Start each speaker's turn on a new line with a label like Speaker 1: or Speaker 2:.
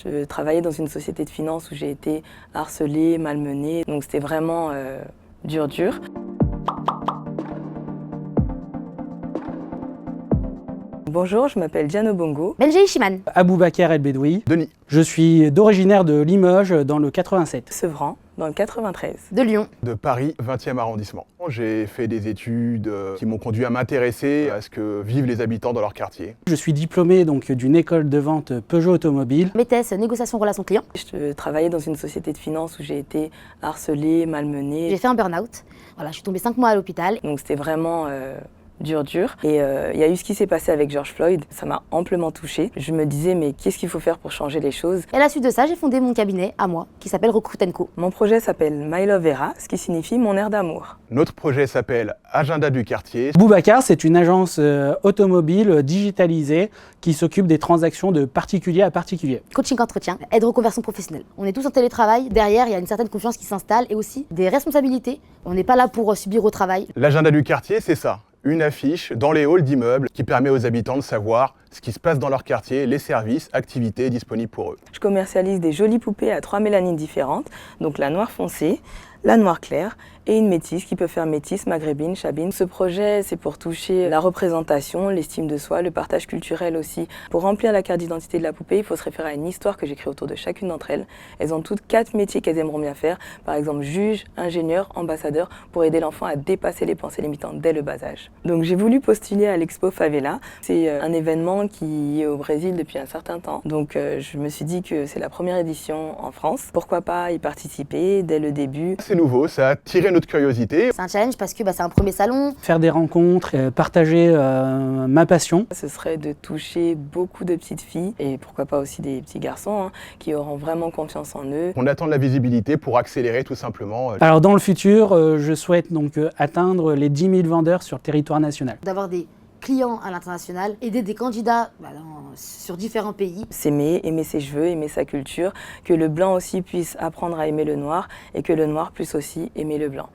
Speaker 1: Je travaillais dans une société de finance où j'ai été harcelée, malmenée, donc c'était vraiment dur. Bonjour, je m'appelle Diane Obongo.
Speaker 2: Benjei Chiman.
Speaker 3: Aboubacar El Bedoui.
Speaker 4: Denis.
Speaker 3: Je suis d'originaire de Limoges dans le 87.
Speaker 1: Sevran, dans le 93.
Speaker 2: De Lyon.
Speaker 4: De Paris, 20e arrondissement. J'ai fait des études qui m'ont conduit à m'intéresser à ce que vivent les habitants dans leur quartier.
Speaker 3: Je suis diplômé donc d'une école de vente Peugeot Automobile.
Speaker 2: BTS négociation relations clients.
Speaker 1: Je travaillais dans une société de finance où j'ai été harcelée, malmenée.
Speaker 2: J'ai fait un burn-out. Voilà, je suis tombée 5 mois à l'hôpital.
Speaker 1: Donc c'était vraiment dur. Et il y a eu ce qui s'est passé avec George Floyd. Ça m'a amplement touchée. Je me disais, mais qu'est-ce qu'il faut faire pour changer les choses?
Speaker 2: Et à la suite de ça, j'ai fondé mon cabinet à moi, qui s'appelle Recruit & Co.
Speaker 1: Mon projet s'appelle My Love Era, ce qui signifie mon air d'amour.
Speaker 4: Notre projet s'appelle Agenda du quartier.
Speaker 3: Aboubacar, c'est une agence automobile digitalisée qui s'occupe des transactions de particulier à particulier.
Speaker 2: Coaching entretien, aide reconversion professionnelle. On est tous en télétravail, derrière il y a une certaine confiance qui s'installe et aussi des responsabilités. On n'est pas là pour subir au travail.
Speaker 4: L'agenda du quartier, c'est ça. Une affiche dans les halls d'immeubles qui permet aux habitants de savoir ce qui se passe dans leur quartier, les services, activités disponibles pour eux.
Speaker 1: Je commercialise des jolies poupées à 3 mélanines différentes, donc la noire foncée, la noire claire et une métisse qui peut faire métisse, maghrébine, chabine. Ce projet, c'est pour toucher la représentation, l'estime de soi, le partage culturel aussi. Pour remplir la carte d'identité de la poupée, il faut se référer à une histoire que j'écris autour de chacune d'entre elles. Elles ont toutes 4 métiers qu'elles aimeront bien faire, par exemple juge, ingénieur, ambassadeur, pour aider l'enfant à dépasser les pensées limitantes dès le bas âge. Donc j'ai voulu postuler à l'Expo Favela. C'est un événement qui est au Brésil depuis un certain temps. Donc je me suis dit que c'est la première édition en France. Pourquoi pas y participer dès le début?
Speaker 4: C'est nouveau, ça a attiré notre curiosité.
Speaker 2: C'est un challenge parce que c'est un premier salon.
Speaker 3: Faire des rencontres, partager ma passion.
Speaker 1: Ce serait de toucher beaucoup de petites filles et pourquoi pas aussi des petits garçons qui auront vraiment confiance en eux.
Speaker 4: On attend de la visibilité pour accélérer tout simplement.
Speaker 3: Alors dans le futur, je souhaite donc atteindre les 10 000 vendeurs sur le territoire national.
Speaker 2: D'avoir des clients à l'international, aider des candidats sur différents pays.
Speaker 1: S'aimer, aimer ses cheveux, aimer sa culture, que le blanc aussi puisse apprendre à aimer le noir et que le noir puisse aussi aimer le blanc.